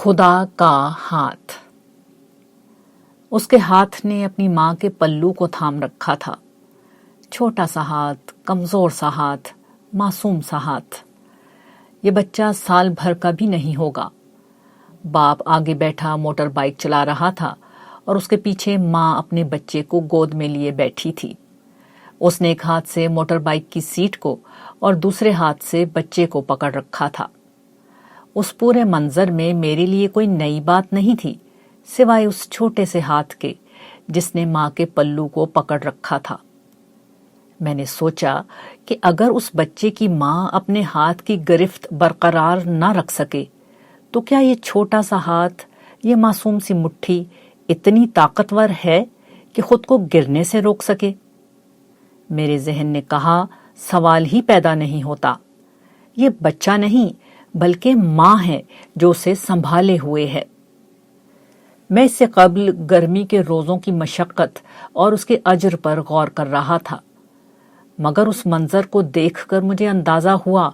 خدا کا ہاتھ۔ اس کے ہاتھ نے اپنی ماں کے پلو کو تھام رکھا تھا۔ چھوٹا سا ہاتھ، کمزور سا ہاتھ، معصوم سا ہاتھ۔ یہ بچہ سال بھر کا بھی نہیں ہوگا۔ باپ آگے بیٹھا موٹر بائیک چلا رہا تھا اور اس کے پیچھے ماں اپنے بچے کو گود میں لیے بیٹھی تھی۔ اس نے ایک ہاتھ سے موٹر بائیک کی سیٹ کو اور دوسرے ہاتھ سے بچے کو پکڑ رکھا تھا۔ اس پورے منظر میں میرے لیے کوئی نئی بات نہیں تھی سوائے اس چھوٹے سے ہاتھ کے جس نے ماں کے پلو کو پکڑ رکھا تھا۔ میں نے سوچا کہ اگر اس بچے کی ماں اپنے ہاتھ کی گرفت برقرار نہ رکھ سکے تو کیا یہ چھوٹا سا ہاتھ، یہ معصوم سی مٹھی اتنی طاقتور ہے کہ خود کو گرنے سے روک سکے؟ میرے ذہن نے کہا سوال ہی پیدا نہیں ہوتا۔ یہ بچہ نہیں بلکہ ماں ہے جو اسے سنبھالے ہوئے ہے۔ میں اس سے قبل گرمی کے روزوں کی مشقت اور اس کے اجر پر غور کر رہا تھا، مگر اس منظر کو دیکھ کر مجھے اندازہ ہوا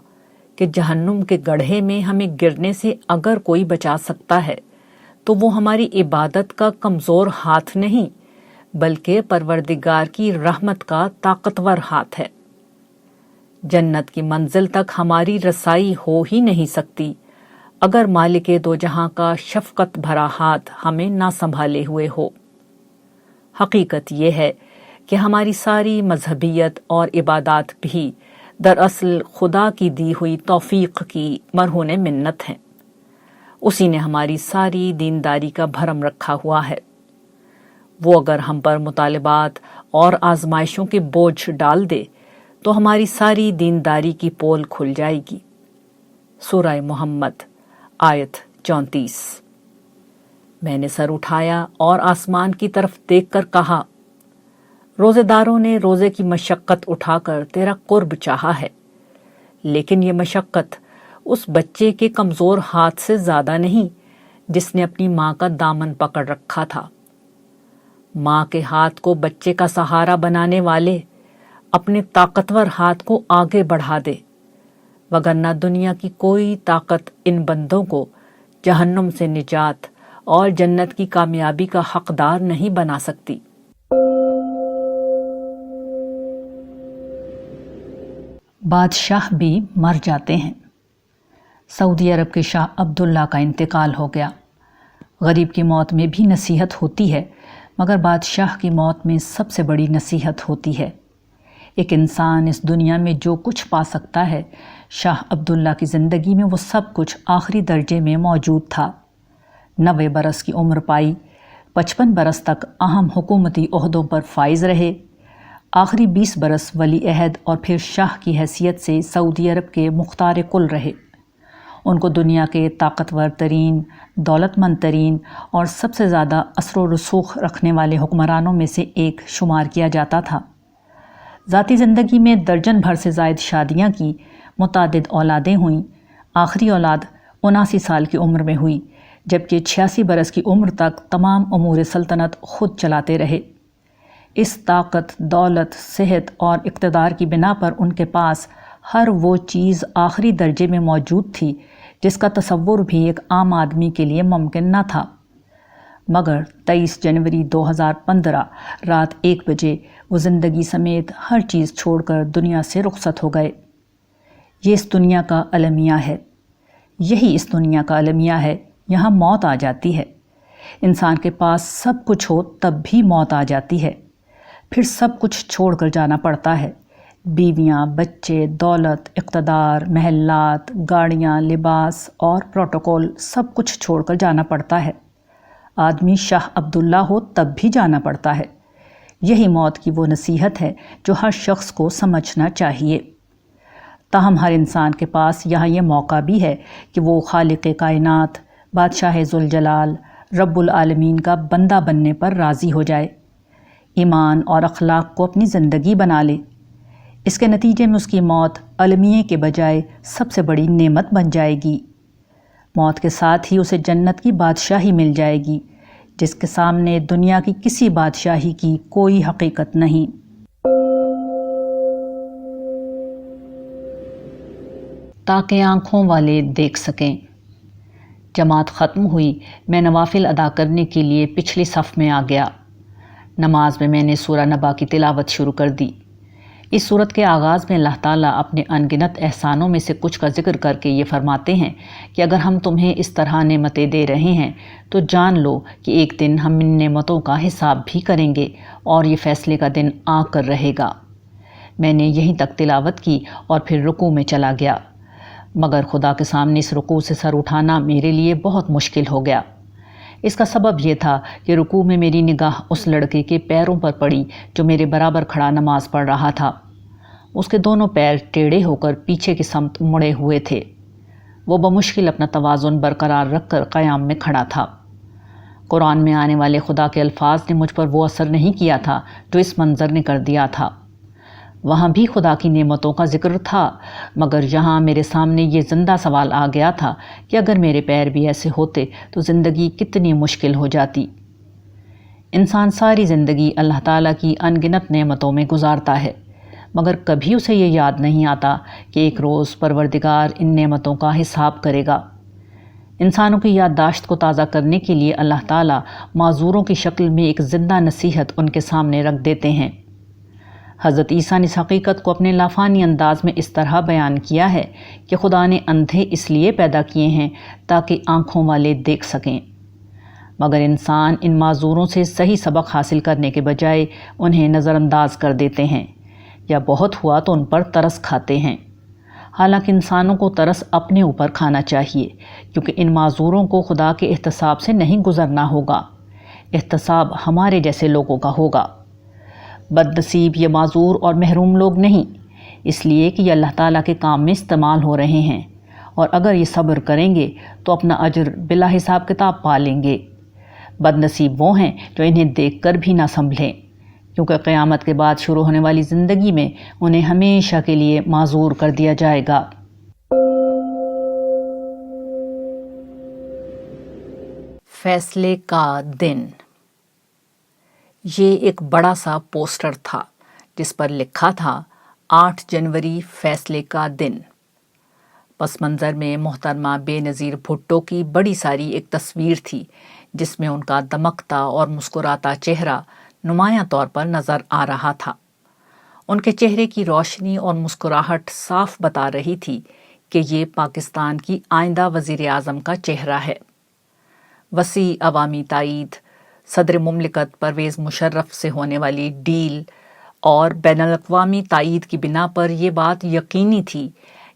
کہ جہنم کے گڑھے میں ہمیں گرنے سے اگر کوئی بچا سکتا ہے تو وہ ہماری عبادت کا کمزور ہاتھ نہیں بلکہ پروردگار کی رحمت کا طاقتور ہاتھ ہے۔ جنت کی منزل تک ہماری رسائی ہو ہی نہیں سکتی اگر مالک دو جہاں کا شفقت بھرا ہاتھ ہمیں نہ سنبھالے ہوئے ہو۔ حقیقت یہ ہے کہ ہماری ساری مذہبیت اور عبادات بھی دراصل خدا کی دی ہوئی توفیق کی مرہون منت ہیں۔ اسی نے ہماری ساری دینداری کا بھرم رکھا ہوا ہے۔ وہ اگر ہم پر مطالبات اور آزمائشوں کے بوجھ ڈال دے تو ہماری ساری دینداری کی پول کھل جائے گی۔ سورہ محمد آیت 34۔ میں نے سر اٹھایا اور آسمان کی طرف دیکھ کر کہا، روزے داروں نے روزے کی مشقت اٹھا کر تیرا قرب چاہا ہے، لیکن یہ مشقت اس بچے کے کمزور ہاتھ سے زیادہ نہیں جس نے اپنی ماں کا دامن پکڑ رکھا تھا۔ ماں کے ہاتھ کو بچے کا سہارا بنانے والے اپنے طاقتور ہاتھ کو آگے بڑھا دے، وگرنہ دنیا کی کوئی طاقت ان بندوں کو جہنم سے نجات اور جنت کی کامیابی کا حقدار نہیں بنا سکتی۔ بادشاہ بھی مر جاتے ہیں۔ سعودی عرب کے شاہ عبداللہ کا انتقال ہو گیا۔ غریب کی موت میں بھی نصیحت ہوتی ہے، مگر بادشاہ کی موت میں سب سے بڑی نصیحت ہوتی ہے۔ ایک انسان اس دنیا میں جو کچھ پا سکتا ہے، شاہ عبداللہ کی زندگی میں وہ سب کچھ آخری درجے میں موجود تھا۔ 90 برس کی عمر پائی، 55 برس تک اہم حکومتی عہدوں پر فائز رہے، آخری 20 برس ولی عہد اور پھر شاہ کی حیثیت سے سعودی عرب کے مختار کل رہے۔ ان کو دنیا کے طاقتور ترین، دولت مند ترین اور سب سے زیادہ اثر و رسوخ رکھنے والے حکمرانوں میں سے ایک شمار کیا جاتا تھا۔ ذاتی زندگی میں درجن بھر سے زائد شادیاں کی، متعدد اولادیں ہوئیں۔ آخری اولاد 79 سال کی عمر میں ہوئی، جبکہ 86 برس کی عمر تک تمام امور سلطنت خود چلاتے رہے۔ اس طاقت، دولت، صحت اور اقتدار کی بنا پر ان کے پاس ہر وہ چیز آخری درجے میں موجود تھی جس کا تصور بھی ایک عام آدمی کے لیے ممکن نہ تھا۔ مگر 23 جنوری 2015 رات 1 بجے وہ زندگی سمیت ہر چیز چھوڑ کر دنیا سے رخصت ہو گئے۔ یہ اس دنیا کا المیہ ہے۔ یہی اس دنیا کا المیہ ہے، یہاں موت آ جاتی ہے۔ انسان کے پاس سب کچھ ہو تب بھی موت آ جاتی ہے، پھر سب کچھ چھوڑ کر جانا پڑتا ہے۔ بیویاں، بچے، دولت، اقتدار، محلات، گاڑیاں، لباس اور پروٹوکول، سب کچھ چھوڑ کر جانا پڑتا ہے۔ آدمی شاہ عبداللہ ہو تب بھی جانا پڑتا ہے۔ یہی موت کی وہ نصیحت ہے جو ہر شخص کو سمجھنا چاہیے۔ تاہم ہر انسان کے پاس یہاں یہ موقع بھی ہے کہ وہ خالق کائنات، بادشاہ ذوالجلال، رب العالمین کا بندہ بننے پر راضی ہو جائے، ایمان اور اخلاق کو اپنی زندگی بنا لے۔ اس کے نتیجے میں اس کی موت المیہ کے بجائے سب سے بڑی نعمت بن جائے گی۔ موت کے ساتھ ہی اسے جنت کی بادشاہی مل جائے گی، جس کے سامنے دنیا کی کسی بادشاہی کی کوئی حقیقت نہیں۔ تاکہ آنکھوں والے دیکھ سکیں۔ جماعت ختم ہوئی، میں نوافل ادا کرنے کے لیے پچھلی صف میں آ گیا۔ نماز میں نے سورہ نبا کی تلاوت شروع کر دی۔ اس سورت کے آغاز میں اللہ تعالیٰ اپنے ان گنت احسانوں میں سے کچھ کا ذکر کر کے یہ فرماتے ہیں کہ اگر ہم تمہیں اس طرح نعمتیں دے رہے ہیں تو جان لو کہ ایک دن ہم ان نعمتوں کا حساب بھی کریں گے اور یہ فیصلے کا دن آ کر رہے گا۔ میں نے یہیں تک تلاوت کی اور پھر رکوع میں چلا گیا، مگر خدا کے سامنے اس رکوع سے سر اٹھانا میرے لیے بہت مشکل ہو گیا۔ اس کا سبب یہ تھا کہ رکوع میں میری نگاہ اس لڑکے کے پیروں پر پڑی جو میرے برابر کھڑا نماز پڑھ رہا تھا۔ اس کے دونوں پیر ٹیڑھے ہو کر پیچھے کی سمت مڑے ہوئے تھے۔ وہ بمشکل اپنا توازن برقرار رکھ کر قیام میں کھڑا تھا۔ قرآن میں آنے والے خدا کے الفاظ نے مجھ پر وہ اثر نہیں کیا تھا جو اس منظر نے کر دیا تھا۔ وہاں بھی خدا کی نعمتوں کا ذکر تھا، مگر یہاں میرے سامنے یہ زندہ سوال آ گیا تھا کہ اگر میرے پیر بھی ایسے ہوتے تو زندگی کتنی مشکل ہو جاتی۔ انسان ساری زندگی اللہ تعالیٰ کی ان گنت نعمتوں میں گزارتا ہے، مگر کبھی اسے یہ یاد نہیں آتا کہ ایک روز پروردگار ان نعمتوں کا حساب کرے گا۔ انسانوں کی یادداشت کو تازہ کرنے کے لیے اللہ تعالیٰ معذوروں کی شکل میں ایک زندہ نصیحت ان کے سامنے رکھ دیتے ہیں۔ حضرت عیسیٰ نے اس حقیقت کو اپنے لافانی انداز میں اس طرح بیان کیا ہے کہ خدا نے اندھے اس لیے پیدا کیے ہیں تاکہ آنکھوں والے دیکھ سکیں، مگر انسان ان معذوروں سے صحیح سبق حاصل کرنے کے بجائے انہیں نظر انداز کر دیتے ہیں، یا بہت ہوا تو ان پر ترس کھاتے ہیں۔ حالانکہ انسانوں کو ترس اپنے اوپر کھانا چاہیے، کیونکہ ان معذوروں کو خدا کے احتساب سے نہیں گزرنا ہوگا، احتساب ہمارے جیسے لوگوں کا ہوگا۔ بد نصیب یہ معذور اور محروم لوگ نہیں، اس لیے کہ یہ اللہ تعالیٰ کے کام میں استعمال ہو رہے ہیں، اور اگر یہ صبر کریں گے تو اپنا اجر بلا حساب کتاب پا لیں گے۔ بد نصیب وہ ہیں جو انہیں دیکھ کر بھی نہ سنبھلیں، کیونکہ قیامت کے بعد شروع ہونے والی زندگی میں انہیں ہمیشہ کے لیے معذور کر دیا جائے گا۔ فیصلے کا دن۔ یہ ایک بڑا سا پوسٹر تھا جس پر لکھا تھا 8 جنوری فیصلے کا دن۔ پس منظر میں محترمہ بے نظیر بھٹو کی بڑی ساری ایک تصویر تھی جس میں ان کا دمکتا اور مسکراتا چہرہ نمایاں طور پر نظر آ رہا تھا۔ ان کے چہرے کی روشنی اور مسکراہٹ صاف بتا رہی تھی کہ یہ پاکستان کی آئندہ وزیر اعظم کا چہرہ ہے۔ وسیع عوامی تائید، صدر مملکت پرویز مشرف سے ہونے والی ڈیل اور بین الاقوامی تائید کی بنا پر یہ بات یقینی تھی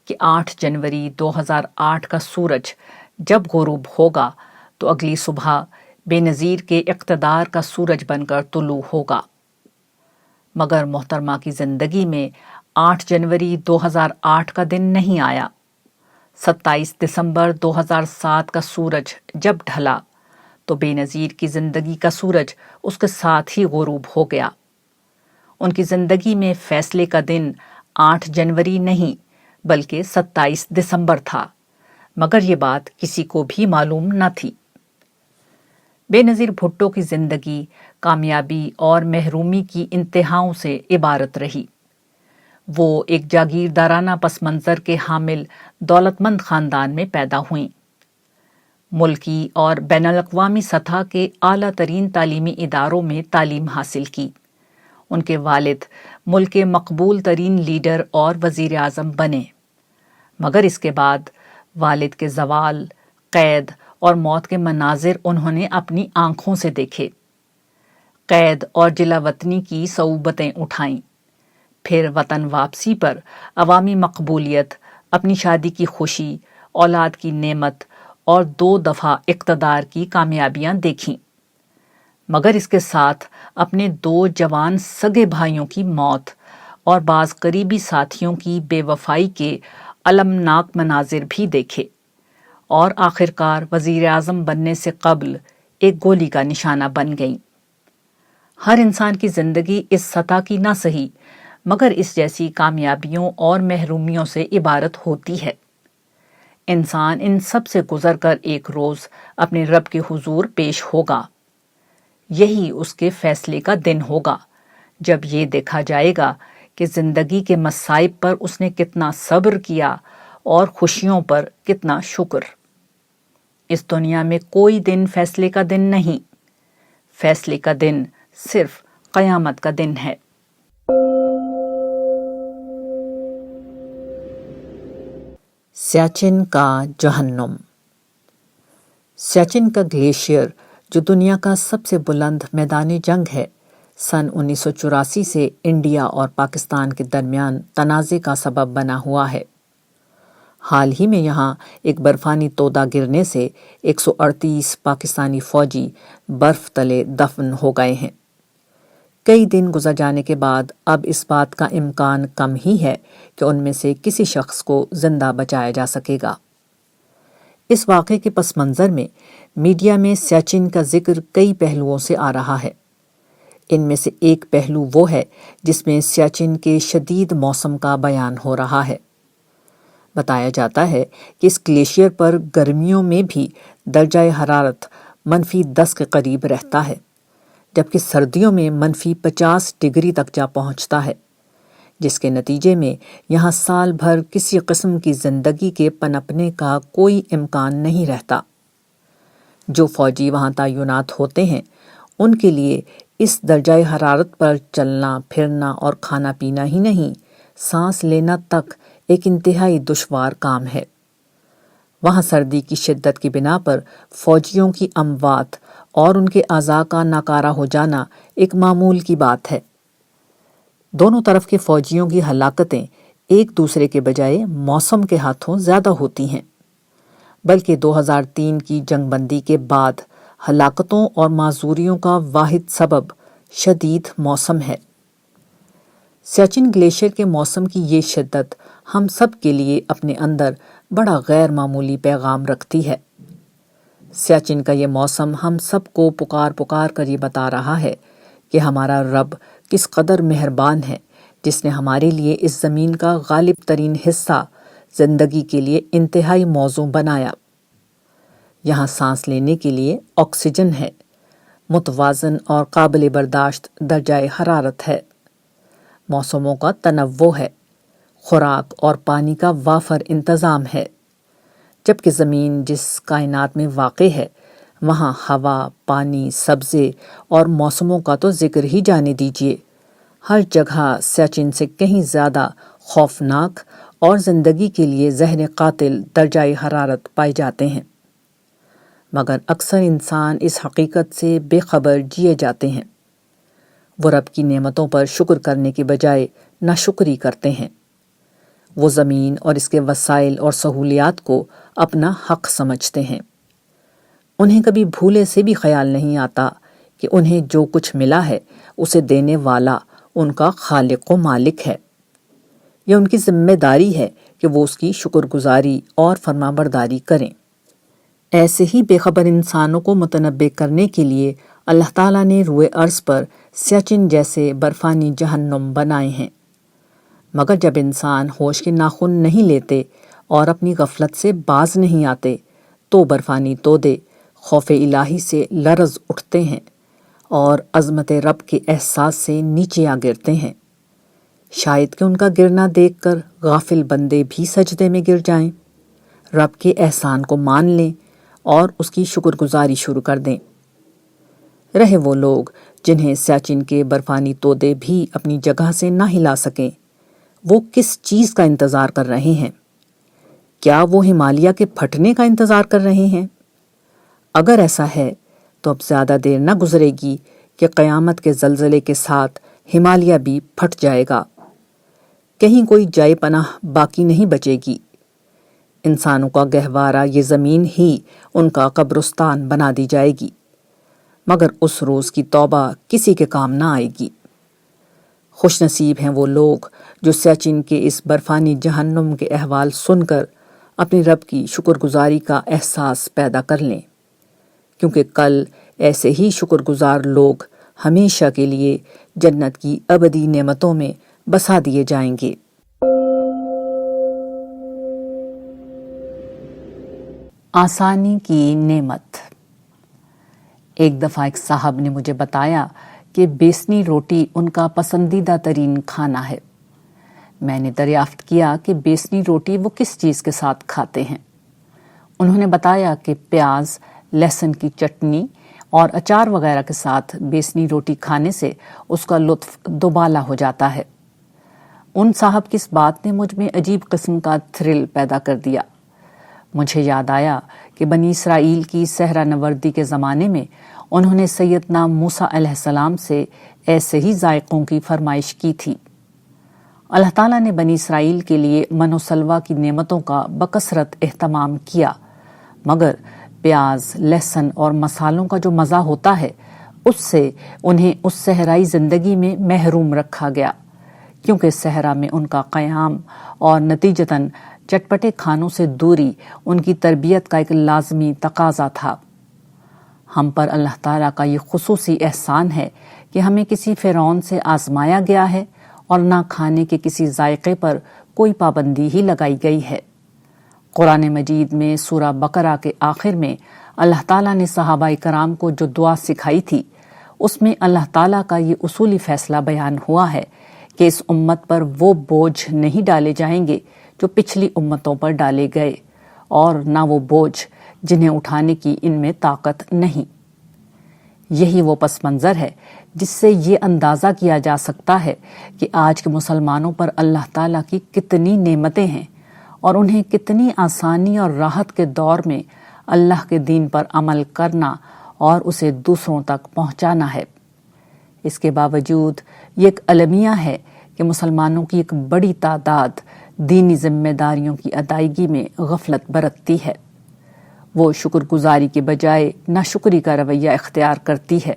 کہ 8 جنوری 2008 کا سورج جب غروب ہوگا تو اگلی صبح بے نظیر کے اقتدار کا سورج بن کر طلوع ہوگا۔ مگر محترمہ کی زندگی میں 8 جنوری 2008 کا دن نہیں آیا۔ 27 دسمبر 2007 کا سورج جب ڈھلا تو بے نظیر کی زندگی کا سورج اس کے ساتھ ہی غروب ہو گیا۔ ان کی زندگی میں فیصلے کا دن 8 جنوری نہیں بلکہ 27 دسمبر تھا، مگر یہ بات کسی کو بھی معلوم نہ تھی۔ بے نظیر بھٹو کی زندگی کامیابی اور محرومی کی انتہاؤں سے عبارت رہی۔ وہ ایک جاگیردارانہ پس منظر کے حامل دولت مند خاندان میں پیدا ہوئیں۔ ملکی اور بین الاقوامی سطح کے اعلیٰ ترین تعلیمی اداروں میں تعلیم حاصل کی۔ ان کے والد ملک کے مقبول ترین لیڈر اور وزیر اعظم بنے، مگر اس کے بعد والد کے زوال، قید اور موت کے مناظر انہوں نے اپنی آنکھوں سے دیکھے۔ قید اور جلا وطنی کی صعوبتیں اٹھائیں، پھر وطن واپسی پر عوامی مقبولیت، اپنی شادی کی خوشی، اولاد کی نعمت اور 2 دفعہ اقتدار کی کامیابیاں دیکھیں، مگر اس کے ساتھ اپنے 2 جوان سگے بھائیوں کی موت اور بعض قریبی ساتھیوں کی بے وفائی کے المناک مناظر بھی دیکھے، اور آخرکار وزیر اعظم بننے سے قبل ایک گولی کا نشانہ بن گئیں۔ ہر انسان کی زندگی اس سطح کی نہ سہی مگر اس جیسی کامیابیوں اور محرومیوں سے عبارت ہوتی ہے۔ انسان ان سب سے گزر کر ایک روز اپنے رب کے حضور پیش ہوگا۔ یہی اس کے فیصلے کا دن ہوگا، جب یہ دیکھا جائے گا کہ زندگی کے مصائب پر اس نے کتنا صبر کیا اور خوشیوں پر کتنا شکر۔ اس دنیا میں کوئی دن فیصلے کا دن نہیں، فیصلے کا دن صرف قیامت کا دن ہے۔ سیاچن کا جہنم۔ سیاچن کا گلیشیئر، جو دنیا کا سب سے بلند میدان جنگ ہے، سن 1984 سے انڈیا اور پاکستان کے درمیان تنازع کا سبب بنا ہوا ہے۔ حال ہی میں یہاں ایک برفانی تودہ گرنے سے 138 پاکستانی فوجی برف تلے دفن ہو گئے ہیں۔ کئی دن گزر جانے کے بعد اب اس بات کا امکان کم ہی ہے کہ ان میں سے کسی شخص کو زندہ بچایا جا سکے گا۔ اس واقعے کے پس منظر میں میڈیا میں سیاچن کا ذکر کئی پہلوؤں سے آ رہا ہے۔ ان میں سے ایک پہلو وہ ہے جس میں سیاچن کے شدید موسم کا بیان ہو رہا ہے۔ بتایا جاتا ہے کہ اس گلیشیئر پر گرمیوں میں بھی درجہ حرارت -10 کے قریب رہتا ہے، جبکہ سردیوں میں -50 ڈگری تک جا پہنچتا ہے، جس کے نتیجے میں یہاں سال بھر کسی قسم کی زندگی کے پنپنے کا کوئی امکان نہیں رہتا۔ جو فوجی وہاں تعینات ہوتے ہیں ان کے لیے اس درجہ حرارت پر چلنا پھرنا اور کھانا پینا ہی نہیں، سانس لینا تک ایک انتہائی دشوار کام ہے۔ وہاں سردی کی شدت کی بنا پر فوجیوں کی اموات اور ان کے اعضاء کا ناکارہ ہو جانا ایک معمول کی بات ہے۔ دونوں طرف کے فوجیوں کی ہلاکتیں ایک دوسرے کے بجائے موسم کے ہاتھوں زیادہ ہوتی ہیں، بلکہ 2003 کی جنگ بندی کے بعد ہلاکتوں اور معذوریوں کا واحد سبب شدید موسم ہے۔ سیاچن گلیشیئر کے موسم کی یہ شدت ہم سب کے لیے اپنے اندر بڑا غیر معمولی پیغام رکھتی ہے۔ سیاچن کا یہ موسم ہم سب کو پکار پکار کر یہ بتا رہا ہے کہ ہمارا رب کس قدر مہربان ہے، جس نے ہمارے لیے اس زمین کا غالب ترین حصہ زندگی کے لیے انتہائی موزوں بنایا۔ یہاں سانس لینے کے لیے آکسیجن ہے، متوازن اور قابل برداشت درجہ حرارت ہے، موسموں کا تنوع ہے، خوراک اور پانی کا وافر انتظام ہے، جبکہ زمین جس کائنات میں واقع ہے وہاں ہوا، پانی، سبزے اور موسموں کا تو ذکر ہی جانے دیجیے۔ ہر جگہ سیاچن سے کہیں زیادہ خوفناک اور زندگی کے لیے زہر قاتل درجہ حرارت پائے جاتے ہیں، مگر اکثر انسان اس حقیقت سے بے خبر جیے جاتے ہیں۔ وہ رب کی نعمتوں پر شکر کرنے کے بجائے ناشکری کرتے ہیں۔ وہ زمین اور اس کے وسائل اور سہولیات کو اپنا حق سمجھتے ہیں۔ انہیں کبھی بھولے سے بھی خیال نہیں آتا کہ انہیں جو کچھ ملا ہے اسے دینے والا ان کا خالق و مالک ہے۔ یہ ان کی ذمہ داری ہے کہ وہ اس کی شکر گزاری اور فرما برداری کریں۔ ایسے ہی بے خبر انسانوں کو متنبہ کرنے کے لیے اللہ تعالیٰ نے روئے ارض پر سیاچن جیسے برفانی جہنم بنائے ہیں، مگر جب انسان ہوش کے ناخن نہیں لیتے اور اپنی غفلت سے باز نہیں آتے تو برفانی تودے خوف الہی سے لرز اٹھتے ہیں اور عظمت رب کے احساس سے نیچے آ گرتے ہیں۔ شاید کہ ان کا گرنا دیکھ کر غافل بندے بھی سجدے میں گر جائیں، رب کے احسان کو مان لیں اور اس کی شکر گزاری شروع کر دیں۔ رہے وہ لوگ جنہیں سیاچن کے برفانی تودے بھی اپنی جگہ سے نہ ہلا سکیں، وہ کس چیز کا انتظار کر رہے ہیں؟ کیا وہ ہمالیہ کے پھٹنے کا انتظار کر رہے ہیں؟ اگر ایسا ہے تو اب زیادہ دیر نہ گزرے گی کہ قیامت کے زلزلے کے ساتھ ہمالیہ بھی پھٹ جائے گا، کہیں کوئی جائے پناہ باقی نہیں بچے گی۔ انسانوں کا گہوارہ یہ زمین ہی ان کا قبرستان بنا دی جائے گی، مگر اس روز کی توبہ کسی کے کام نہ آئے گی۔ خوش نصیب ہیں وہ لوگ جو سیاچن کے اس برفانی جہنم کے احوال سن کر اپنے رب کی شکر گزاری کا احساس پیدا کر لیں، کیونکہ کل ایسے ہی شکر گزار لوگ ہمیشہ کے لیے جنت کی ابدی نعمتوں میں بسا دیے جائیں گے۔ آسانی کی نعمت۔ ایک دفعہ ایک صاحب نے مجھے بتایا کہ بیسنی روٹی ان کا پسندیدہ ترین کھانا ہے۔ میں نے دریافت کیا کہ بیسنی روٹی وہ کس چیز کے ساتھ کھاتے ہیں۔ انہوں نے بتایا کہ پیاز، لہسن کی چٹنی اور اچار وغیرہ کے ساتھ بیسنی روٹی کھانے سے اس کا لطف دوبالا ہو جاتا ہے۔ ان صاحب کی اس بات نے مجھ میں عجیب قسم کا تھرل پیدا کر دیا۔ مجھے یاد آیا کہ بنی اسرائیل کی صحرا نوردی کے زمانے میں انہوں نے سیدنا موسیٰ علیہ السلام سے ایسے ہی ذائقوں کی فرمائش کی تھی۔ اللہ تعالیٰ نے بنی اسرائیل کے لیے من و سلوہ کی نعمتوں کا بکثرت اہتمام کیا، مگر پیاز، لہسن اور مسالوں کا جو مزہ ہوتا ہے اس سے انہیں اس صحرائی زندگی میں محروم رکھا گیا، کیونکہ صحرا میں ان کا قیام اور نتیجتاً چٹپٹے کھانوں سے دوری ان کی تربیت کا ایک لازمی تقاضا تھا۔ ہم پر اللہ تعالیٰ کا یہ خصوصی احسان ہے کہ ہمیں کسی فرعون سے آزمایا گیا ہے اور نہ کھانے کے کسی ذائقے پر کوئی پابندی ہی لگائی گئی ہے۔ قرآن مجید میں سورہ بقرہ کے آخر میں اللہ تعالیٰ نے صحابہ کرام کو جو دعا سکھائی تھی، اس میں اللہ تعالیٰ کا یہ اصولی فیصلہ بیان ہوا ہے کہ اس امت پر وہ بوجھ نہیں ڈالے جائیں گے جو پچھلی امتوں پر ڈالے گئے، اور نہ وہ بوجھ جنہیں اٹھانے کی ان میں طاقت نہیں۔ یہی وہ پس منظر ہے جس سے یہ اندازہ کیا جا سکتا ہے کہ آج کے مسلمانوں پر اللہ تعالیٰ کی کتنی نعمتیں ہیں اور انہیں کتنی آسانی اور راحت کے دور میں اللہ کے دین پر عمل کرنا اور اسے دوسروں تک پہنچانا ہے۔ اس کے باوجود یہ ایک المیہ ہے کہ مسلمانوں کی ایک بڑی تعداد دینی ذمہ داریوں کی ادائیگی میں غفلت برتتی ہے۔ وہ شکر گزاری کے بجائے ناشکری کا رویہ اختیار کرتی ہے،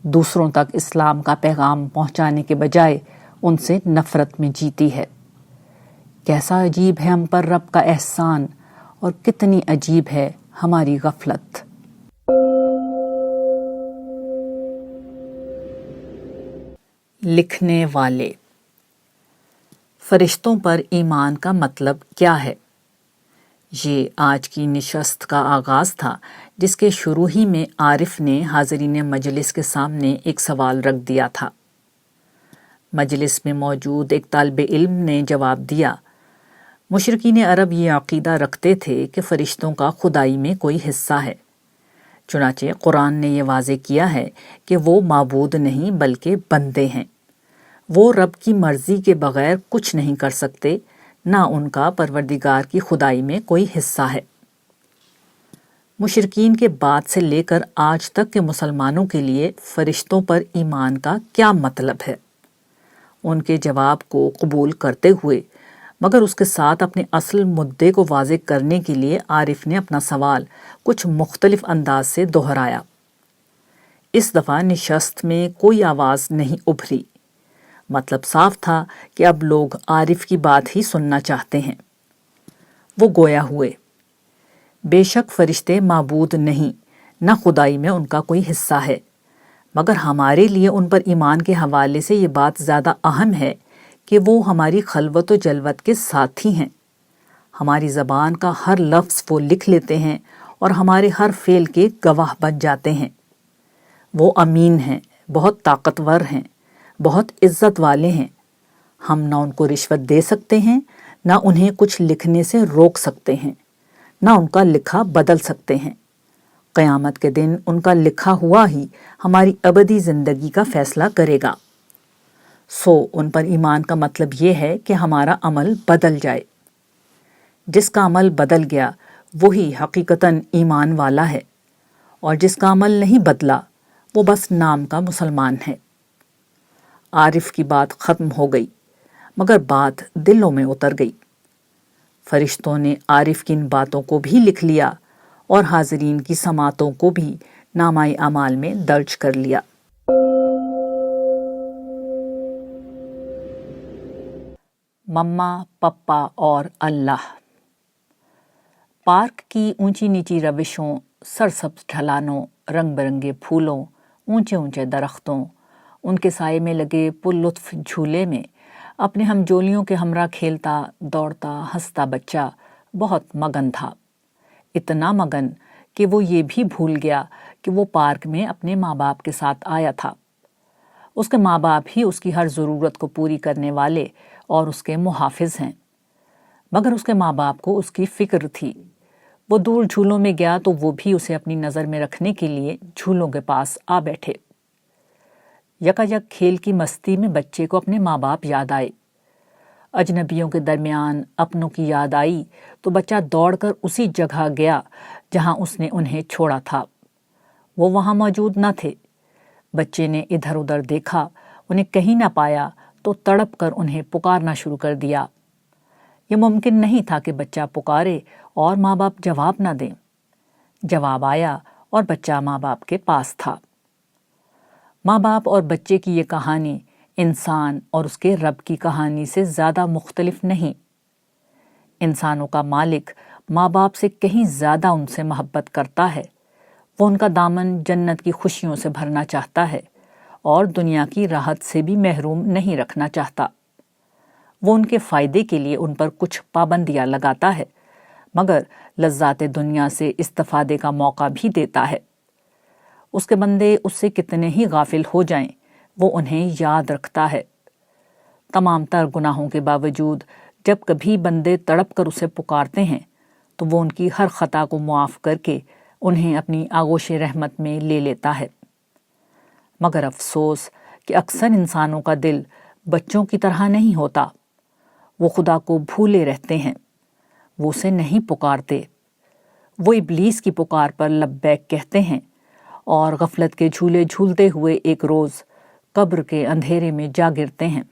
دوسروں تک اسلام کا پیغام پہنچانے کے بجائے ان سے نفرت میں جیتی ہے۔ کیسا عجیب ہے ہم پر رب کا احسان اور کتنی عجیب ہے ہماری غفلت۔ لکھنے والے۔ فرشتوں پر ایمان کا مطلب کیا ہے؟ یہ آج کی نشست کا آغاز تھا، جس کے شروع ہی میں عارف نے حاضرین مجلس کے سامنے ایک سوال رکھ دیا تھا۔ مجلس میں موجود ایک طالب علم نے جواب دیا، مشرکین عرب یہ عقیدہ رکھتے تھے کہ فرشتوں کا خدائی میں کوئی حصہ ہے، چنانچہ قرآن نے یہ واضح کیا ہے کہ وہ معبود نہیں بلکہ بندے ہیں، وہ رب کی مرضی کے بغیر کچھ نہیں کر سکتے، نہ ان کا پروردگار کی خدائی میں کوئی حصہ ہے۔ مشرکین کے بعد سے لے کر آج تک کے مسلمانوں کے لیے فرشتوں پر ایمان کا کیا مطلب ہے؟ ان کے جواب کو قبول کرتے ہوئے مگر اس کے ساتھ اپنے اصل مدعے کو واضح کرنے کے لیے عارف نے اپنا سوال کچھ مختلف انداز سے دہرایا۔ اس دفعہ نشست میں کوئی آواز نہیں ابھری، مطلب صاف تھا کہ اب لوگ عارف کی بات ہی سننا چاہتے ہیں۔ وہ گویا ہوئے، بے شک فرشتے معبود نہیں، نہ خدائی میں ان کا کوئی حصہ ہے، مگر ہمارے لیے ان پر ایمان کے حوالے سے یہ بات زیادہ اہم ہے کہ وہ ہماری خلوت و جلوت کے ساتھی ہیں، ہماری زبان کا ہر لفظ وہ لکھ لیتے ہیں اور ہمارے ہر فعل کے گواہ بن جاتے ہیں۔ وہ امین ہیں، بہت طاقتور ہیں، بہت عزت والے ہیں، ہم نہ ان کو رشوت دے سکتے ہیں، نہ انہیں کچھ لکھنے سے روک سکتے ہیں، نہ ان کا لکھا بدل سکتے ہیں۔ قیامت کے دن ان کا لکھا ہوا ہی ہماری ابدی زندگی کا فیصلہ کرے گا۔ سو ان پر ایمان کا مطلب یہ ہے کہ ہمارا عمل بدل جائے۔ جس کا عمل بدل گیا وہی حقیقتاً ایمان والا ہے، اور جس کا عمل نہیں بدلا وہ بس نام کا مسلمان ہے۔ عارف کی بات ختم ہو گئی، مگر بات دلوں میں اتر گئی۔ فرشتوں نے عارف کی ان باتوں کو بھی لکھ لیا اور حاضرین کی سماعتوں کو بھی نامہ اعمال میں درج کر لیا۔ مما، پپا اور اللہ۔ پارک کی اونچی نیچی روشوں، سرسبز ڈھلانوں، رنگ برنگے پھولوں، اونچے اونچے درختوں، ان کے سائے میں لگے پر لطف جھولے میں اپنے ہم جولیوں کے ہمراہ کھیلتا، دوڑتا، ہنستا بچہ بہت مگن تھا، اتنا مگن کہ وہ یہ بھی بھول گیا کہ وہ پارک میں اپنے ماں باپ کے ساتھ آیا تھا۔ اس کے ماں باپ ہی اس کی ہر ضرورت کو پوری کرنے والے اور اس کے محافظ ہیں، مگر اس کے ماں باپ کو اس کی فکر تھی۔ وہ دور جھولوں میں گیا تو وہ بھی اسے اپنی نظر میں رکھنے کے لیے جھولوں کے پاس آ بیٹھے۔ یکایک کھیل کی مستی میں بچے کو اپنے ماں باپ یاد آئے۔ اجنبیوں کے درمیان اپنوں کی یاد آئی تو بچہ دوڑ کر اسی جگہ گیا جہاں اس نے انہیں چھوڑا تھا۔ وہ وہاں موجود نہ تھے۔ بچے نے ادھر ادھر دیکھا، انہیں کہیں نہ پایا تو تڑپ کر انہیں پکارنا شروع کر دیا۔ یہ ممکن نہیں تھا کہ بچہ پکارے اور ماں باپ جواب نہ دیں۔ جواب آیا اور بچہ ماں باپ کے پاس تھا۔ ماں باپ اور بچے کی یہ کہانی انسان اور اس کے رب کی کہانی سے زیادہ مختلف نہیں۔ انسانوں کا مالک ماں باپ سے کہیں زیادہ ان سے محبت کرتا ہے۔ وہ ان کا دامن جنت کی خوشیوں سے بھرنا چاہتا ہے اور دنیا کی راحت سے بھی محروم نہیں رکھنا چاہتا۔ وہ ان کے فائدے کے لیے ان پر کچھ پابندیاں لگاتا ہے، مگر لذات دنیا سے استفادے کا موقع بھی دیتا ہے۔ اس کے بندے اس سے کتنے ہی غافل ہو جائیں، وہ انہیں یاد رکھتا ہے۔ تمام تر گناہوں کے باوجود جب کبھی بندے تڑپ کر اسے پکارتے ہیں تو وہ ان کی ہر خطا کو معاف کر کے انہیں اپنی آغوش رحمت میں لے لیتا ہے۔ مگر افسوس کہ اکثر انسانوں کا دل بچوں کی طرح نہیں ہوتا۔ وہ خدا کو بھولے رہتے ہیں، وہ اسے نہیں پکارتے۔ وہ ابلیس کی پکار پر لبیک کہتے ہیں اور غفلت کے جھولے جھولتے ہوئے ایک روز قبر کے اندھیرے میں جا گرتے ہیں۔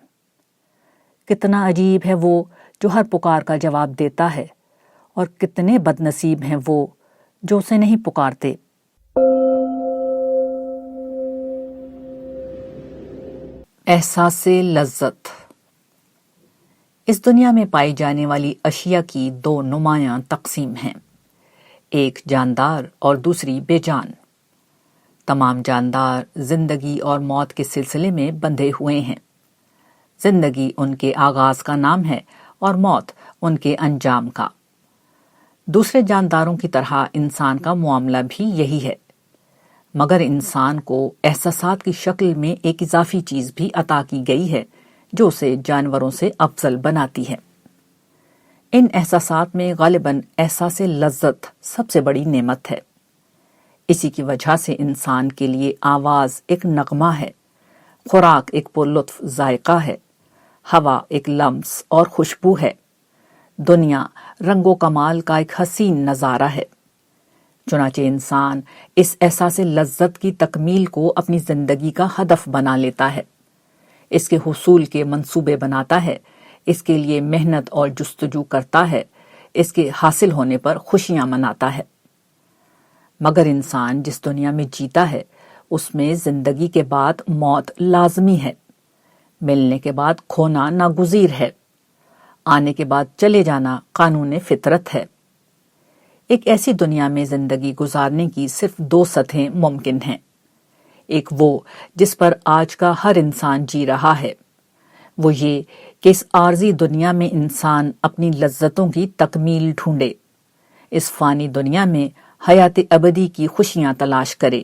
کتنا عجیب ہے وہ جو ہر پکار کا جواب دیتا ہے، اور کتنے بد نصیب ہیں وہ جو اسے نہیں پکارتے۔ احساس لذت۔ اس دنیا میں پائی جانے والی اشیاء کی دو نمایاں تقسیم ہیں، ایک جاندار اور دوسری بے جان۔ تمام جاندار زندگی اور موت کے سلسلے میں بندھے ہوئے ہیں۔ زندگی ان کے آغاز کا نام ہے اور موت ان کے انجام کا۔ دوسرے جانداروں کی طرح انسان کا معاملہ بھی یہی ہے، مگر انسان کو احساسات کی شکل میں ایک اضافی چیز بھی عطا کی گئی ہے جو اسے جانوروں سے افضل بناتی ہے۔ ان احساسات میں غالباً احساس لذت سب سے بڑی نعمت ہے۔ اسی کی وجہ سے انسان کے لیے آواز ایک نغمہ ہے، خوراک ایک پرلطف ذائقہ ہے، ہوا ایک لمس اور خوشبو ہے، دنیا رنگ و کمال کا ایک حسین نظارہ ہے۔ چنانچہ انسان اس احساس لذت کی تکمیل کو اپنی زندگی کا ہدف بنا لیتا ہے، اس کے حصول کے منصوبے بناتا ہے، اس کے لیے محنت اور جستجو کرتا ہے، اس کے حاصل ہونے پر خوشیاں مناتا ہے۔ مگر انسان جس دنیا میں جیتا ہے اس میں زندگی کے بعد موت لازمی ہے، ملنے کے بعد کھونا ناگزیر ہے، آنے کے بعد چلے جانا قانون فطرت ہے۔ ایک ایسی دنیا میں زندگی گزارنے کی صرف دو سطحیں ممکن ہیں، ایک وہ جس پر آج کا ہر انسان جی رہا ہے، وہ یہ کہ اس عارضی دنیا میں انسان اپنی لذتوں کی تکمیل ڈھونڈے، اس فانی دنیا میں حیات ابدی کی خوشیاں تلاش کرے،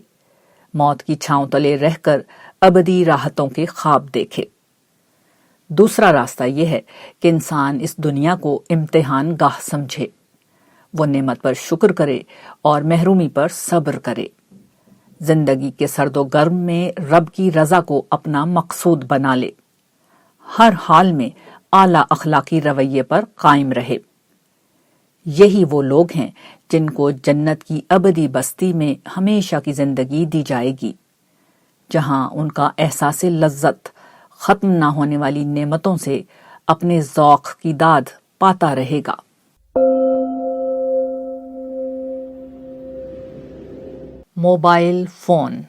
موت کی چھاؤں تلے رہ کر ابدی راحتوں کے خواب دیکھے۔ دوسرا راستہ یہ ہے کہ انسان اس دنیا کو امتحان گاہ سمجھے، وہ نعمت پر شکر کرے اور محرومی پر صبر کرے، زندگی کے سرد و گرم میں رب کی رضا کو اپنا مقصود بنا لے، ہر حال میں اعلیٰ اخلاقی رویے پر قائم رہے۔ یہی وہ لوگ ہیں جن کو جنت کی ابدی بستی میں ہمیشہ کی زندگی دی جائے گی، جہاں ان کا احساس لذت ختم نہ ہونے والی نعمتوں سے اپنے ذوق کی داد پاتا رہے گا۔ Mobile phone.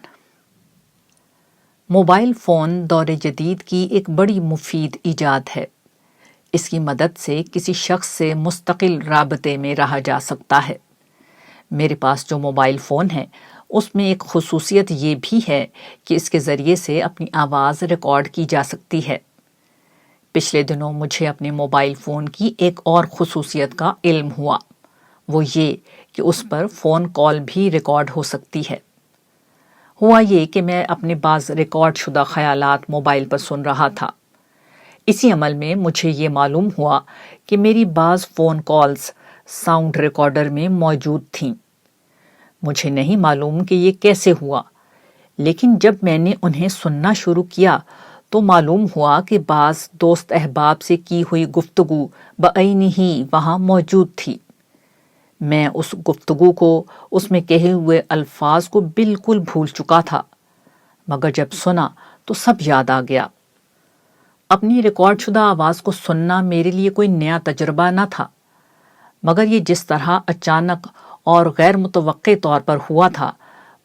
موبائل فون دور جدید کی ایک بڑی مفید ایجاد ہے۔ اس کی مدد سے کسی شخص سے مستقل رابطے میں رہا جا سکتا ہے۔ میرے پاس جو موبائل فون ہے اس میں ایک خصوصیت یہ بھی ہے کہ اس کے ذریعے سے اپنی آواز ریکارڈ کی جا سکتی ہے۔ پچھلے دنوں مجھے اپنے موبائل فون کی ایک اور خصوصیت کا علم ہوا، وہ یہ کہ اس پر فون کال بھی ریکارڈ ہو سکتی ہے۔ ہوا یہ کہ میں اپنے بعض ریکارڈ شدہ خیالات موبائل پر سن رہا تھا۔ اسی عمل میں مجھے یہ معلوم ہوا کہ میری بعض فون کالز ساؤنڈ ریکارڈر میں موجود تھیں۔ مجھے نہیں معلوم کہ یہ کیسے ہوا، لیکن جب میں نے انہیں سننا شروع کیا تو معلوم ہوا کہ بعض دوست احباب سے کی ہوئی گفتگو بعینی ہی وہاں موجود تھی۔ میں اس گفتگو کو، اس میں کہے ہوئے الفاظ کو بالکل بھول چکا تھا، مگر جب سنا تو سب یاد آ گیا۔ اپنی ریکارڈ شدہ آواز کو سننا میرے لیے کوئی نیا تجربہ نہ تھا، مگر یہ جس طرح اچانک اور غیر متوقع طور پر ہوا تھا،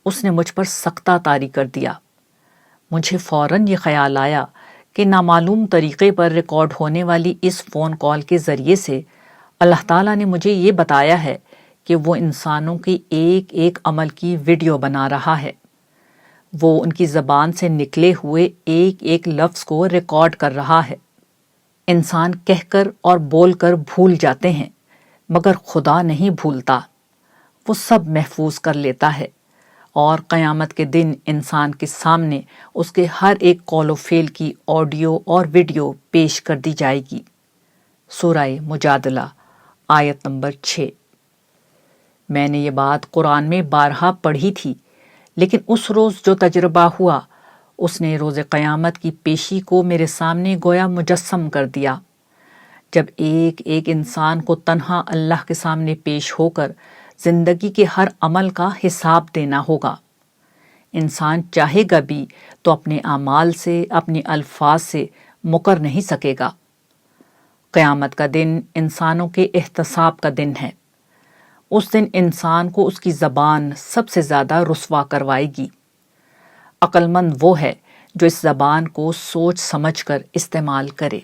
اس نے مجھ پر سختہ طاری کر دیا۔ مجھے فوراً یہ خیال آیا کہ نامعلوم طریقے پر ریکارڈ ہونے والی اس فون کال کے ذریعے سے اللہ تعالیٰ نے مجھے یہ بتایا ہے کہ وہ انسانوں کی ایک ایک عمل کی ویڈیو بنا رہا ہے۔ وہ ان کی زبان سے نکلے ہوئے ایک ایک لفظ کو ریکارڈ کر رہا ہے۔ انسان کہہ کر اور بول کر بھول جاتے ہیں، مگر خدا نہیں بھولتا، وہ سب محفوظ کر لیتا ہے، اور قیامت کے دن انسان کے سامنے اس کے ہر ایک قول و فعل کی آڈیو اور ویڈیو پیش کر دی جائے گی۔ سورہ مجادلہ آیت نمبر 6۔ میں نے یہ بات قرآن میں بارہا پڑھی تھی، لیکن اس روز جو تجربہ ہوا اس نے روز قیامت کی پیشی کو میرے سامنے گویا مجسم کر دیا، جب ایک ایک انسان کو تنہا اللہ کے سامنے پیش ہو کر زندگی کے ہر عمل کا حساب دینا ہوگا۔ انسان چاہے گا بھی تو اپنے اعمال سے، اپنے الفاظ سے مکر نہیں سکے گا۔ قیامت کا دن انسانوں کے احتساب کا دن ہے۔ اس دن انسان کو اس کی زبان سب سے زیادہ رسوا کروائے گی۔ عقل مند وہ ہے جو اس زبان کو سوچ سمجھ کر استعمال کرے۔